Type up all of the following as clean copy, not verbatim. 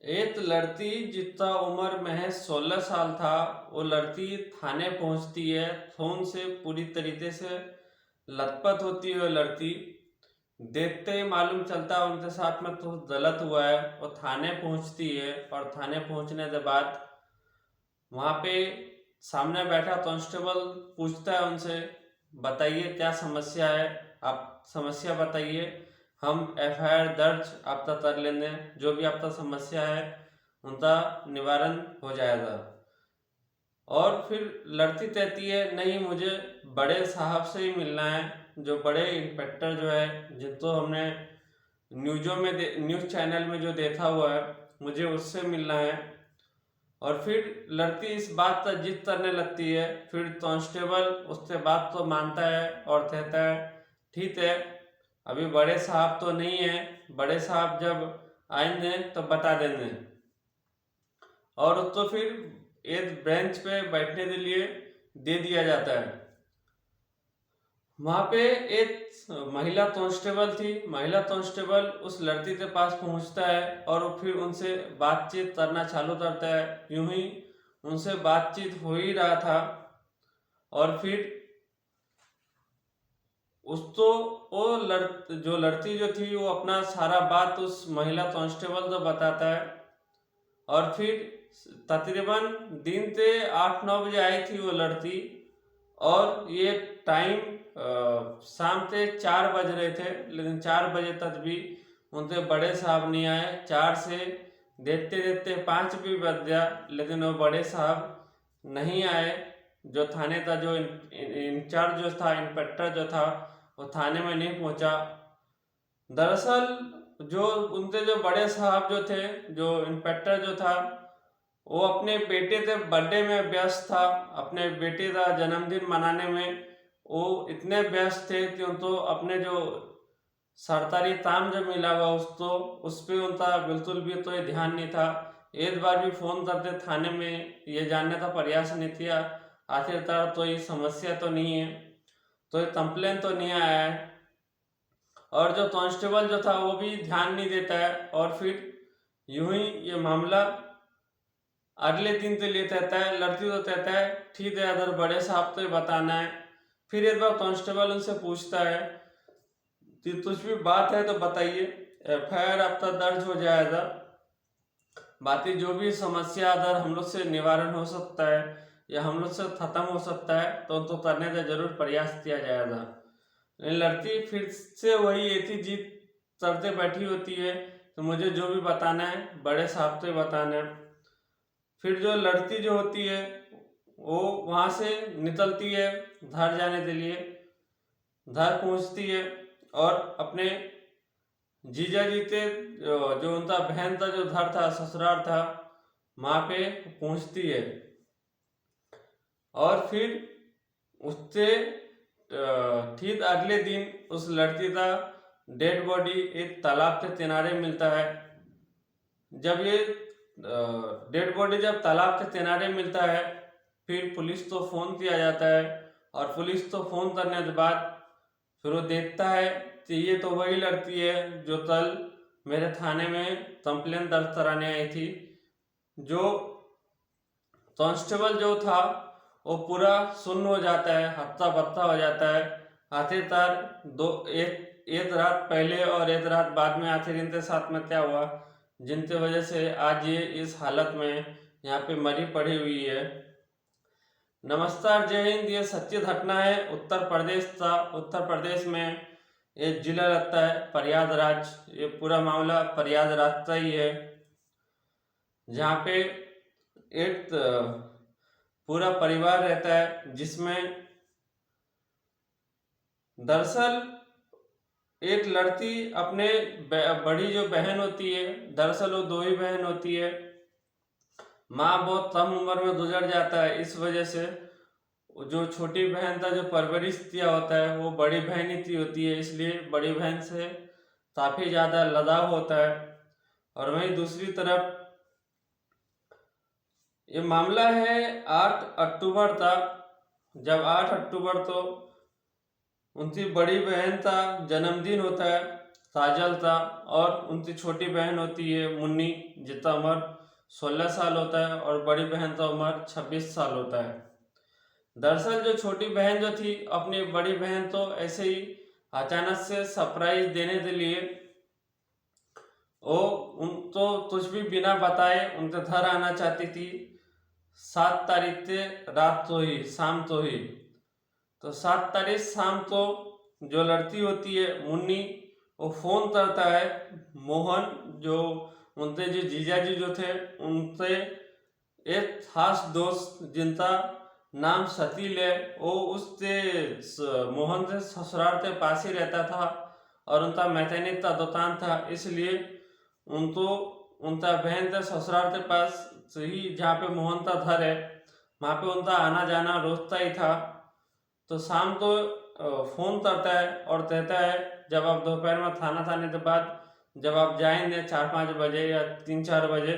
एक लड़की जितना उम्र महज 16 साल था, वो लड़की थाने पहुंचती है। फोन से पूरी तरीके से लथपथ होती है वो लड़की। देखते ही मालूम चलता है उनके साथ में तो गलत हुआ है। वो थाने पहुंचती है और थाने पहुंचने के बाद वहाँ पे सामने बैठा कांस्टेबल पूछता है उनसे, बताइए क्या समस्या है, आप समस्या बताइए, हम एफआईआर दर्ज आपका कर लेंगे, जो भी आपका समस्या है उनका निवारण हो जाएगा। और फिर लड़की कहती है, नहीं मुझे बड़े साहब से ही मिलना है, जो बड़े इंस्पेक्टर जो है जिनको हमने न्यूज़ चैनल में जो देखा हुआ है, मुझे उससे मिलना है। और फिर लड़की इस बात पर जिद करने लगती है। फिर कांस्टेबल उससे बात तो मानता है और कहता है, ठीक है, अभी बड़े साहब तो नहीं है, बड़े साहब जब आएंगे तो बता देंगे। और उसको फिर एक बेंच पे बैठने के लिए दे दिया जाता है। वहाँ पे एक महिला कांस्टेबल थी। महिला कांस्टेबल उस लड़की के पास पहुँचता है और फिर उनसे बातचीत करना चालू करता है। यूं ही उनसे बातचीत हो ही रहा था और फिर उसको जो लड़की जो थी वो अपना सारा बात उस महिला कांस्टेबल को बताता है। और फिर तकरीबन दिन से 8-9 बजे आई थी वो लड़की, और ये टाइम शाम के 4 बज रहे थे, लेकिन 4 बजे तक भी उनके बड़े साहब नहीं आए। 4 से देखते देखते 5 भी बज गया, लेकिन वो बड़े साहब नहीं आए। जो थाने का जो इंचार्ज जो था, इंस्पेक्टर जो था, वो थाने में नहीं पहुंचा। दरअसल जो उनके जो बड़े साहब जो थे, जो इंस्पेक्टर जो था, वो अपने बेटे के बर्थडे में व्यस्त था। अपने बेटे का जन्मदिन मनाने में वो इतने व्यस्त थे कि उनको अपने जो सरकारी काम जो मिला हुआ उसको उस पर उनका बिल्कुल भी तो ये ध्यान नहीं था। एक बार भी फोन करते थाने में ये जानने का प्रयास नहीं किया आखिरकार तो ये समस्या तो नहीं है, तो ये कंप्लेन तो नहीं आया है। और जो कांस्टेबल जो था वो भी ध्यान नहीं देता है। और फिर यूं ही ये मामला अगले दिन के लिए कहता है। लड़की तो कहता है, ठीक है, अगर बड़े साहब को बताना है। फिर एक बार कांस्टेबल उनसे पूछता है कि कुछ भी बात है तो बताइए, एफआईआर आपका दर्ज हो जाएगा, बाकी जो भी समस्या अगर हम लोग से निवारण हो सकता है या हम लोग से खत्म हो सकता है तो उनको करने का जरूर प्रयास किया जाएगा। लड़की फिर से वही एक ही जीत करते बैठी होती है, तो मुझे जो भी बताना है बड़े साहब से बताना है। फिर जो लड़की जो होती है वो वहाँ से निकलती है घर जाने के लिए। घर पहुँचती है और अपने जीजा जी के जो उनका बहन का जो घर था, ससुराल था, वहाँ पे पहुँचती है। और फिर उससे ठीक अगले दिन उस लड़की का डेड बॉडी एक तालाब के किनारे मिलता है। जब ये डेड बॉडी जब तालाब के किनारे मिलता है, फिर पुलिस को फ़ोन किया जाता है। और पुलिस को फ़ोन करने के बाद फिर वो देखता है कि ये तो वही लड़की है जो कल मेरे थाने में कंप्लेन दर्ज कराने आई थी। जो कांस्टेबल जो था वो पूरा सुन्न हो जाता है, हत्ता बत्ता हो जाता है। आखिरकार एक रात पहले और एक रात बाद में आखिर इनके साथ में क्या हुआ, जिनकी वजह से आज ये इस हालत में यहाँ पे मरी पड़ी हुई है। नमस्कार, जय हिंद। ये सच्ची घटना है उत्तर प्रदेश का। उत्तर प्रदेश में एक जिला लगता है प्रयागराज। ये पूरा मामला प्रयागराज का ही है, जहाँ पे एक पूरा परिवार रहता है, जिसमें दरअसल एक लड़की अपने बड़ी जो बहन होती है, दरअसल वो 2 ही बहन होती है। माँ बहुत कम उम्र में गुजर जाता है, इस वजह से जो छोटी बहन का जो परवरिश किया होता है वो बड़ी बहन ही की होती है, इसलिए बड़ी बहन से काफ़ी ज़्यादा लगाव होता है। और वहीं दूसरी तरफ ये मामला है 8 अक्टूबर का, जब 8 अक्टूबर तो उनकी बड़ी बहन का जन्मदिन होता है। ताजल था, और उनकी छोटी बहन होती है मुन्नी, जिसका उम्र 16 साल होता है, और बड़ी बहन का उम्र 26 साल होता है। दरअसल जो छोटी बहन जो थी, अपनी बड़ी बहन तो ऐसे ही अचानक से सरप्राइज देने के लिए वो उन तो कुछ भी बिना बताए उनके घर आना चाहती थी 7 तारीख से रात तो ही शाम तो ही। तो 7 तारीख शाम को जो लड़की होती है मुन्नी, वो फोन करता है मोहन, जो उनके जो जीजा जी जो थे उनसे एक खास दोस्त जिनका नाम सतील है, वो उससे मोहन से ससुराल के पास ही रहता था, और उनका मैकेनिक का दुकान था, इसलिए उनको उनका बहन के ससुराल के पास ही जहाँ पे मोहन का घर है वहाँ पे उनका आना जाना रोज का ही था। तो शाम को फोन करता है और कहता है जब आप दोपहर में खाना खाने के बाद जब आप जाएंगे 4-5 बजे या 3-4 बजे,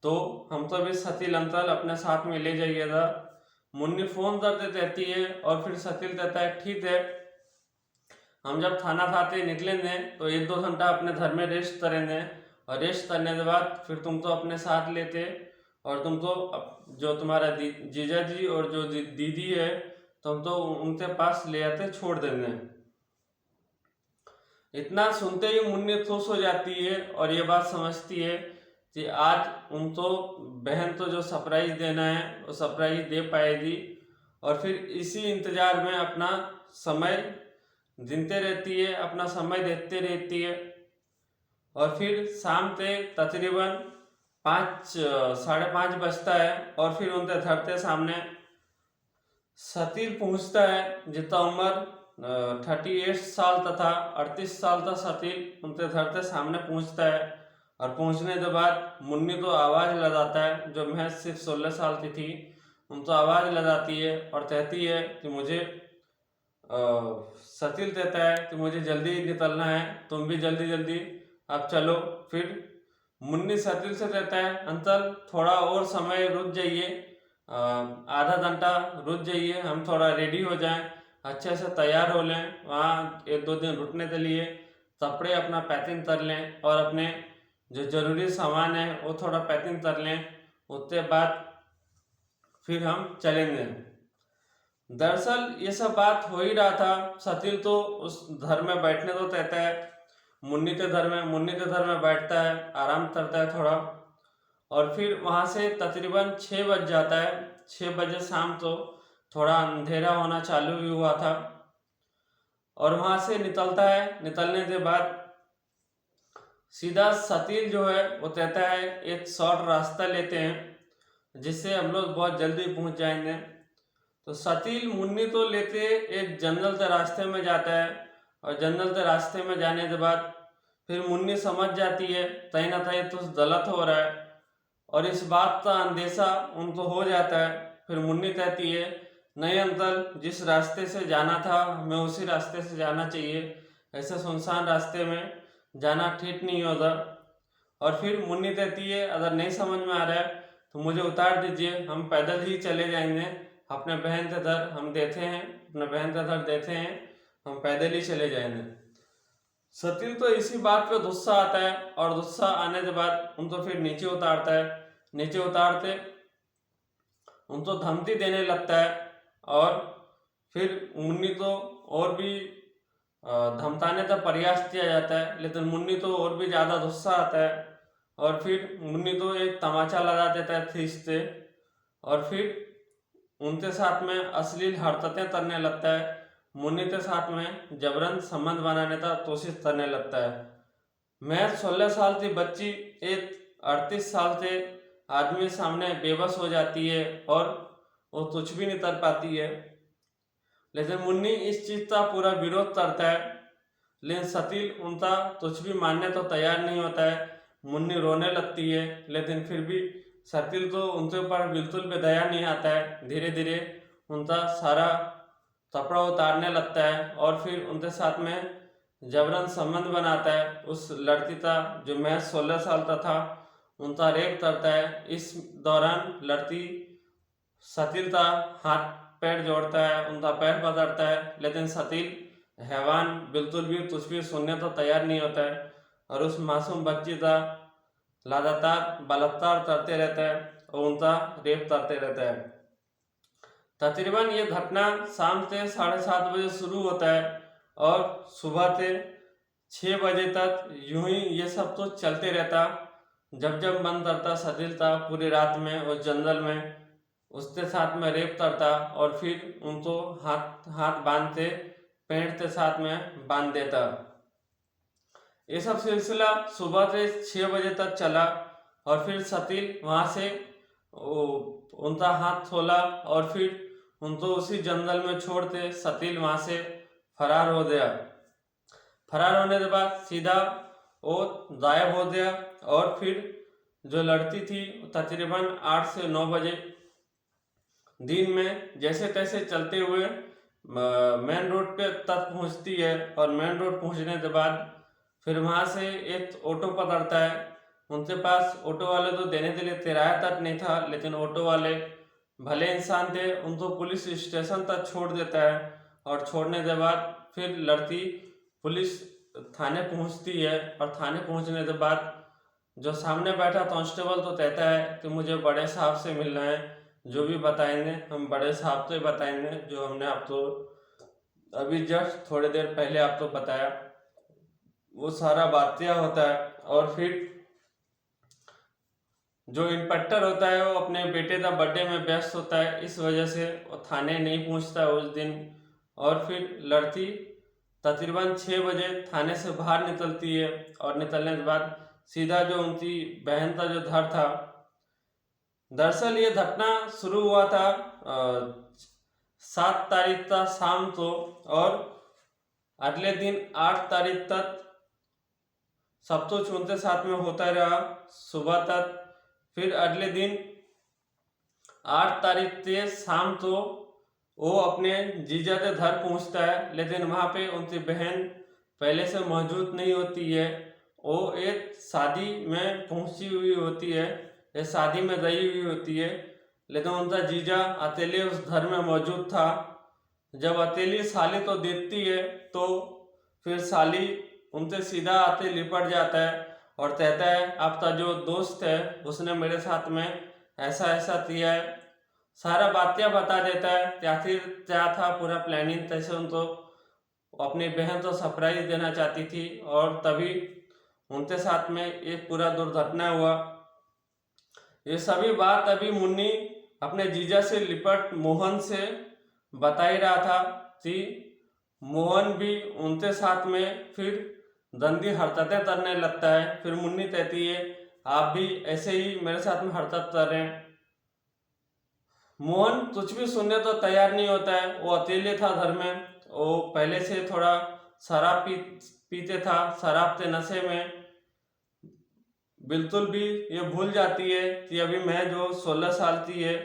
तो हम तो भी सतील अंकल अपने साथ में ले जाइएगा। मुन्नी फोन करते रहती है, और फिर सतील कहता है ठीक है, हम जब खाना खाते निकलेंगे तो 1-2 घंटा अपने घर में रेस्ट करेंगे, और रेस्ट करने के बाद फिर तुम तो अपने साथ लेते, और तुम तो जो तुम्हारा जीजा जी और जो दीदी है तुम तो उनके पास ले आते छोड़ देंगे। इतना सुनते ही मुन्नी खुश हो जाती है, और ये बात समझती है कि आज उनको बहन तो जो सरप्राइज देना है वो सरप्राइज दे पाएगी, और फिर इसी इंतजार में अपना समय गिनते रहती है, अपना समय देखते रहती है। और फिर शाम के तकरीबन 5-5:30 बजता है, और फिर उनके घर के सामने सतील पहुंचता है, जिसका उम्र 38 साल तथा 38 साल का सतील उनके घर के सामने पहुंचता है। और पहुंचने के बाद मुन्नी तो आवाज़ लगाता है, जो महज सिर्फ 16 साल की थी, उनको आवाज़ लगाती है और कहती है कि मुझे सतील कहता है कि मुझे जल्दी निकलना है, तुम भी जल्दी जल्दी अब चलो। फिर मुन्नी सतील से कहता है अंकल थोड़ा और समय रुक जाइए, आधा घंटा रुक जाइए, हम थोड़ा रेडी हो जाएं, अच्छे से तैयार हो लें, वहाँ 1-2 दिन रुकने के लिए कपड़े अपना पैकिंग कर लें, और अपने जो ज़रूरी सामान है वो थोड़ा पैकिंग कर लें, उसके बाद फिर हम चलेंगे। दरअसल ये सब बात हो ही रहा था। सतील तो उस घर में बैठने को कहता है मुन्नी के घर में बैठता है, आराम करता है थोड़ा, और फिर वहाँ से तकरीबन 6 बज जाता है। 6 बजे शाम तो थोड़ा अंधेरा होना चालू भी हुआ था, और वहाँ से निकलता है। निकलने के बाद सीधा सतील जो है वो कहता है एक शॉर्ट रास्ता लेते हैं जिससे हम लोग बहुत जल्दी पहुँच जाएंगे। तो सतील मुन्नी तो लेते एक जंगल के रास्ते में जाता है, और जंगल के रास्ते में जाने के बाद फिर मुन्नी समझ जाती है कहीं ना कहीं तो गलत हो रहा है, और इस बात का अंदेशा उनको हो जाता है। फिर मुन्नी कहती है नहीं अंकल, जिस रास्ते से जाना था हमें उसी रास्ते से जाना चाहिए, ऐसे सुनसान रास्ते में जाना ठीक नहीं होगा। और फिर मुन्नी कहती है अगर नहीं समझ में आ रहा है तो मुझे उतार दीजिए, हम पैदल ही चले जाएंगे, अपने बहन के घर हम देते हैं, अपने बहन का घर देते हैं, हम पैदल ही चले जाएंगे। सतील तो इसी बात पे गुस्सा आता है, और गुस्सा आने के बाद उनको फिर नीचे उतारता है। नीचे उतारते उनको धमकी देने लगता है, और फिर मुन्नी तो और भी धमकाने का प्रयास किया जाता है, लेकिन मुन्नी तो और भी ज़्यादा गुस्सा आता है, और फिर मुन्नी तो एक तमाचा लगा देता है खींच से, और फिर उनके साथ में अश्लील हरकतें करने लगता है। मुन्नी के साथ में जबरन संबंध बनाने का कोशिश करने लगता है। मैं 16 साल की बच्ची एक 38 साल के आदमी सामने बेबस हो जाती है, और वो कुछ भी नहीं कर पाती है। लेकिन मुन्नी इस चीज़ का पूरा विरोध करता है, लेकिन सतील उनका कुछ भी मानने तो तैयार नहीं होता है। मुन्नी रोने लगती है, लेकिन फिर भी सतील तो उनके ऊपर बिल्कुल भी दया नहीं आता है। धीरे धीरे उनका सारा कपड़ा उतारने लगता है, और फिर उनके साथ में जबरन संबंध बनाता है। उस लड़की का जो महज 16 साल का था उनका रेप करता है। इस दौरान लड़की सतील का हाथ पैर जोड़ता है, उनका पैर पकड़ता है, लेकिन सतील हैवान बिल्कुल भी कुछ भी सुनने तो तैयार नहीं होता है और उस मासूम बच्ची का लगातार बलात्कार करते रहता है और उनका रेप करते रहता है। तकरीबन ये घटना शाम से 7:30 बजे शुरू होता है और सुबह से 6 बजे तक यूं ही ये सब तो चलते रहता। जब जब मन करता सदिल था पूरी रात में उस जंगल में उसके साथ में रेप करता और फिर उनको हाथ हाथ बांधते पेड़ के साथ में बांध देता। ये सब सिलसिला सुबह से 6 बजे तक चला और फिर सतील वहाँ से उनका हाथ खोला और फिर उनको उसी जंगल में छोड़ते सतील वहाँ से फरार हो गया। फरार होने के बाद सीधा वो गायब हो गया और फिर जो लड़की थी तकरीबन 8 से 9 बजे दिन में जैसे तैसे चलते हुए मेन रोड पे तक पहुंचती है और मेन रोड पहुंचने के बाद फिर वहाँ से एक ऑटो पकड़ता है। उनके पास ऑटो वाले तो देने के लिए किराया तक नहीं था, लेकिन ऑटो वाले भले इंसान थे, उनको पुलिस स्टेशन तक छोड़ देता है और छोड़ने के बाद फिर लड़की पुलिस थाने पहुंचती है और थाने पहुंचने के बाद जो सामने बैठा कांस्टेबल तो कहता है कि मुझे बड़े साहब से मिलना है, जो भी बताएंगे हम बड़े साहब तो ही बताएंगे, जो हमने आपको अभी जस्ट थोड़ी देर पहले आपको बताया वो सारा बातिया होता है। और फिर जो इंस्पेक्टर होता है वो अपने बेटे का बर्थडे में व्यस्त होता है, इस वजह से वो थाने नहीं पहुंचता है उस दिन। और फिर लड़की तकरीबन 6 बजे थाने से बाहर निकलती है और निकलने के बाद सीधा जो उनकी बहन का जो घर था, दरअसल ये घटना शुरू हुआ था 7 तारीख का शाम को और अगले दिन 8 तारीख तक सब कुछ उनके साथ में होता रहा सुबह तक। फिर अगले दिन 8 तारीख के शाम को वो अपने जीजा के घर पहुंचता है, लेकिन वहाँ पे उनकी बहन पहले से मौजूद नहीं होती है। वो एक शादी में पहुंची हुई होती है, ये शादी में गई हुई होती है, लेकिन उनका जीजा अकेले उस घर में मौजूद था। जब अकेली साली तो देखती है तो फिर साली उनसे सीधा आते लिपट जाता है और कहता है आपका जो दोस्त है उसने मेरे साथ में ऐसा ऐसा किया है, सारा बातियाँ बता देता है क्या था पूरा प्लानिंग, कैसे उनको अपनी बहन को सरप्राइज देना चाहती थी और तभी उनके साथ में एक पूरा दुर्घटना हुआ। ये सभी बात अभी मुन्नी अपने जीजा से लिपट मोहन से बता ही रहा था कि मोहन भी उनके साथ में फिर गंदी हरकतें करने लगता है। फिर मुन्नी कहती है आप भी ऐसे ही मेरे साथ में हरकत कर रहे हैं। मोहन कुछ भी सुनने तो तैयार नहीं होता है, वो अकेले था घर में, वो पहले से थोड़ा शराब पीते था, शराब के नशे में बिल्कुल भी ये भूल जाती है कि अभी मैं जो 16 साल की है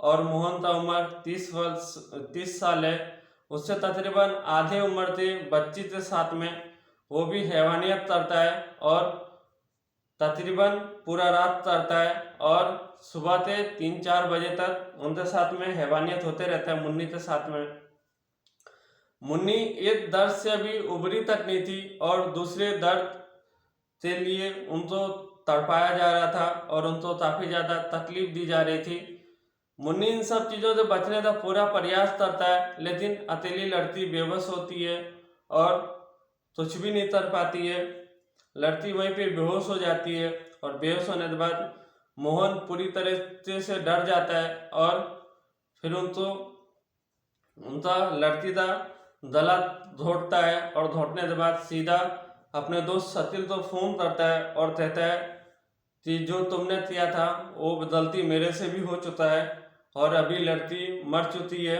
और मोहन का उम्र 30 साल है, उससे तकरीबन आधे उम्र के बच्ची के साथ में वो भी हैवानियत करता है और तकरीबन पूरा रात करता है और सुबह के 3-4 बजे तक उनके साथ में हैवानियत होते रहता है मुन्नी के साथ में। मुन्नी एक दर्द से अभी उबरी तक नहीं थी और दूसरे दर्द के लिए उनको तड़पाया जा रहा था और उनको काफ़ी ज़्यादा तकलीफ दी जा रही थी। मुन्नी इन सब चीज़ों से बचने का पूरा प्रयास करता है, लेकिन अकेली लड़की बेबस होती है और कुछ भी नहीं कर पाती है। लड़की वहीं पे बेहोश हो जाती है और बेहोश होने के बाद मोहन पूरी तरह से डर जाता है और फिर उनका लड़की का गला घोटता है और घोटने के बाद सीधा अपने दोस्त सतिल को फोन करता है और कहता है कि जो तुमने किया था वो गलती मेरे से भी हो चुका है और अभी लड़की मर चुकी है।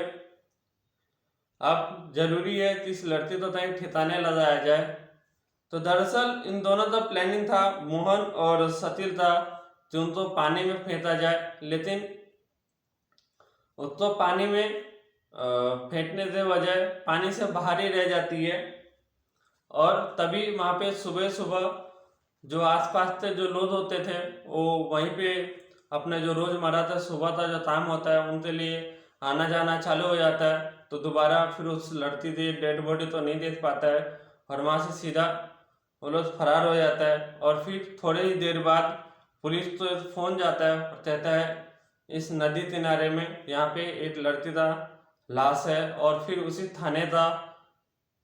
अब जरूरी है कि इस लड़की को कहीं ठिकाने लगाया जाए। तो दरअसल इन दोनों का प्लानिंग था मोहन और सतिल का कि उनको पानी में फेंका जाए, लेकिन उसको पानी में फेंकने के बजाय पानी से बाहर ही रह जाती है। और तभी वहाँ पे सुबह सुबह जो आसपास के जो लोग होते थे वो वहीं पे अपने जो रोजमर्रा का सुबह का जो काम होता है उनके लिए आना जाना चालू हो जाता है, तो दोबारा फिर उस लड़की की डेड बॉडी तो नहीं देख पाता है और वहाँ से सीधा वो लोग फरार हो जाता है। और फिर थोड़ी ही देर बाद पुलिस तो फोन जाता है और कहता है इस नदी किनारे में यहाँ पे एक लड़की का लाश है। और फिर उसी थाने का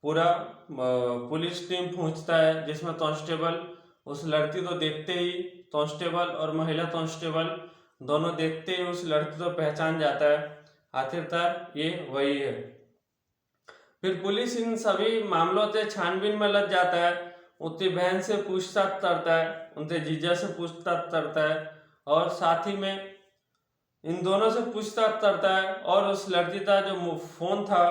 पूरा पुलिस टीम पहुंचता है, जिसमें कांस्टेबल उस लड़की को देखते ही, कांस्टेबल और महिला कांस्टेबल दोनों देखते ही उस लड़की को पहचान जाता है, आखिरकार ये वही है। फिर पुलिस इन सभी मामलों से छानबीन में लग जाता है, उनकी बहन से पूछताछ करता है, उनके जीजा से पूछताछ करता है और साथ ही में इन दोनों से पूछताछ करता है और उस लड़की का जो फोन था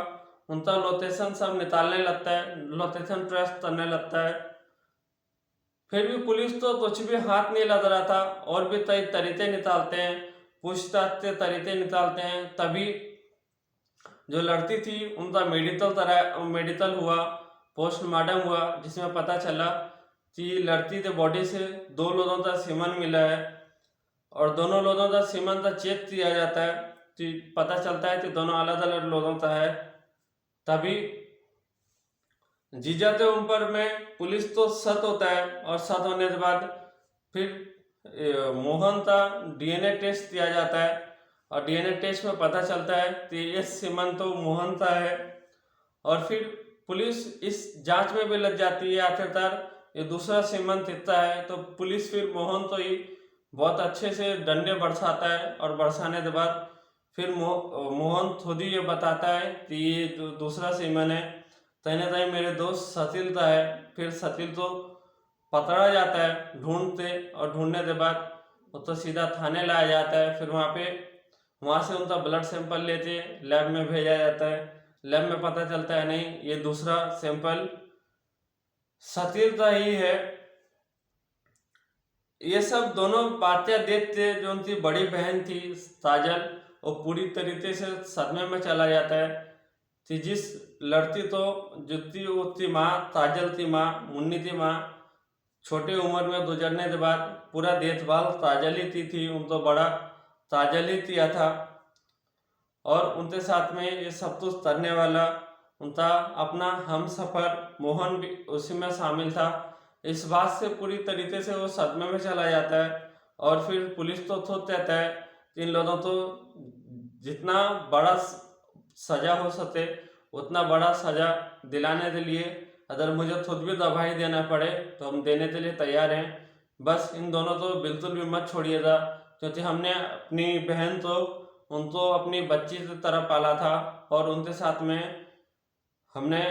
उनका लोकेशन सब निकालने लगता है, लोकेशन ट्रेस करने लगता है। फिर भी पुलिस तो कुछ भी हाथ नहीं लग रहा था और भी कई तरीके निकालते हैं, पूछताछ के तरीके निकालते हैं। तभी जो लड़की थी उनका मेडिकल हुआ, पोस्टमार्टम हुआ, जिसमें पता चला कि लड़की के बॉडी से 2 लोगों का सीमन मिला है और दोनों लोगों का सीमन का चेक किया जाता है कि पता चलता है कि दोनों अलग अलग लोगों का है। तभी जीजा के ऊपर में पुलिस तो शक होता है और शक होने के बाद फिर मोहन का डीएनए टेस्ट किया जाता है और डीएनए टेस्ट में पता चलता है कि ये सीमन तो मोहन का है। और फिर पुलिस इस जांच में भी लग जाती है, आखिरकार ये दूसरा सीमन तिरता है। तो पुलिस फिर मोहन तो ही बहुत अच्छे से डंडे बरसाता है और बरसाने के बाद फिर मोहन खुद ही ये बताता है कि ये जो दूसरा सीमन है कहीं ना कहीं मेरे दोस्त सतिल का है। फिर सतिल तो पकड़ा जाता है ढूंढते, और ढूंढने के बाद वो तो सीधा थाने लाया जाता है। फिर वहाँ से उनका ब्लड सैंपल लेते लैब में भेजा जाता है। लैब में पता चलता है नहीं, ये दूसरा सैंपल सतिल का ही है। ये सब दोनों बातें देखते जो उनकी बड़ी बहन थी काजल, वो पूरी तरीके से सदमे में चला जाता है कि जिस लड़की तो जुत्ती उसकी माँ, काजल की माँ, मुन्नी की माँ छोटी उम्र में गुजरने के बाद पूरा देखभाल काजल ही की थी, उनको बड़ा काजल ही किया था और उनके साथ में ये सब कुछ करने वाला उनका अपना हम सफ़र मोहन भी उसी में शामिल था। इस बात से पूरी तरीके से वो सदमे में चला जाता है और फिर पुलिस तो सोच कहता है कि इन लोगों तो जितना बड़ा सजा हो सके उतना बड़ा सजा दिलाने के लिए अगर मुझे खुद भी गवाही देना पड़े तो हम देने के लिए तैयार हैं। बस इन दोनों तो बिल्कुल भी मत छोड़िएगा, क्योंकि हमने अपनी बहन तो उनको अपनी बच्ची की तरह पाला था और उनके साथ में हमने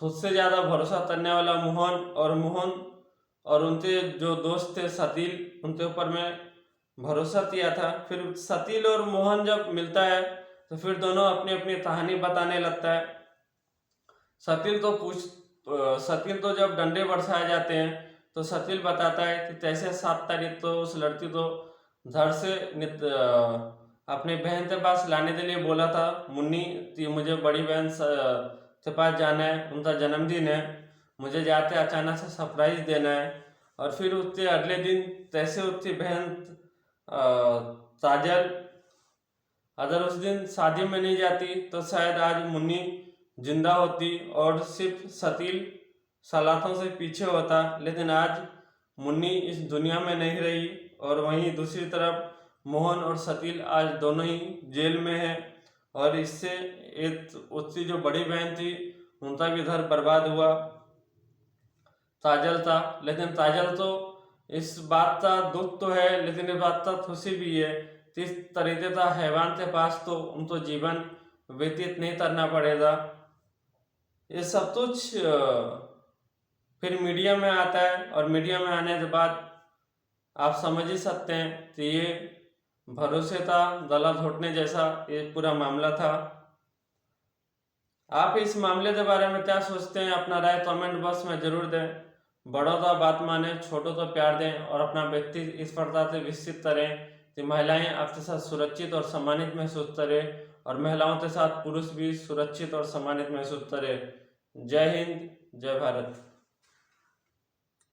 खुद से ज़्यादा भरोसा करने वाला मोहन और उनके जो दोस्त थे सतिल, उनके ऊपर मैं भरोसा किया था। फिर सतिल और मोहन जब मिलता है तो फिर दोनों अपनी अपनी कहानी बताने लगता है। सतिल तो जब डंडे बरसाए जाते हैं तो सतिल बताता है कि कैसे 7 तारीख तो उस लड़की को घर से अपने बहन के पास लाने के लिए बोला था मुन्नी कि मुझे बड़ी बहन के पास जाना है, उनका जन्मदिन है, मुझे जाते अचानक से सरप्राइज देना है। और फिर उसके अगले दिन कैसे उसकी बहन काजल अगर उस दिन शादी में नहीं जाती तो शायद आज मुन्नी जिंदा होती और सिर्फ सतिल सलाखों से पीछे होता। लेकिन आज मुन्नी इस दुनिया में नहीं रही और वहीं दूसरी तरफ मोहन और सतिल आज दोनों ही जेल में है और इससे एक उसकी जो बड़ी बहन थी उनका भी घर बर्बाद हुआ, काजल था। लेकिन काजल तो इस बात का दुख तो है लेकिन इस बात का खुशी भी है, इस तरीके का हैवान के पास तो उनको जीवन व्यतीत नहीं करना पड़ेगा। ये सब कुछ फिर मीडिया में आता है और मीडिया में आने के बाद आप समझ ही सकते हैं कि ये भरोसे का गला घोटने जैसा ये पूरा मामला था। आप इस मामले के बारे में क्या सोचते हैं? अपना राय कमेंट बॉक्स में जरूर दें। बड़ों का बात माने, छोटों को प्यार दें और अपना व्यक्ति इस प्रकार से विकसित करें कि महिलाएं आपके साथ सुरक्षित और सम्मानित महसूस करें और महिलाओं के साथ पुरुष भी सुरक्षित और सम्मानित महसूस करें। जय हिंद, जय भारत।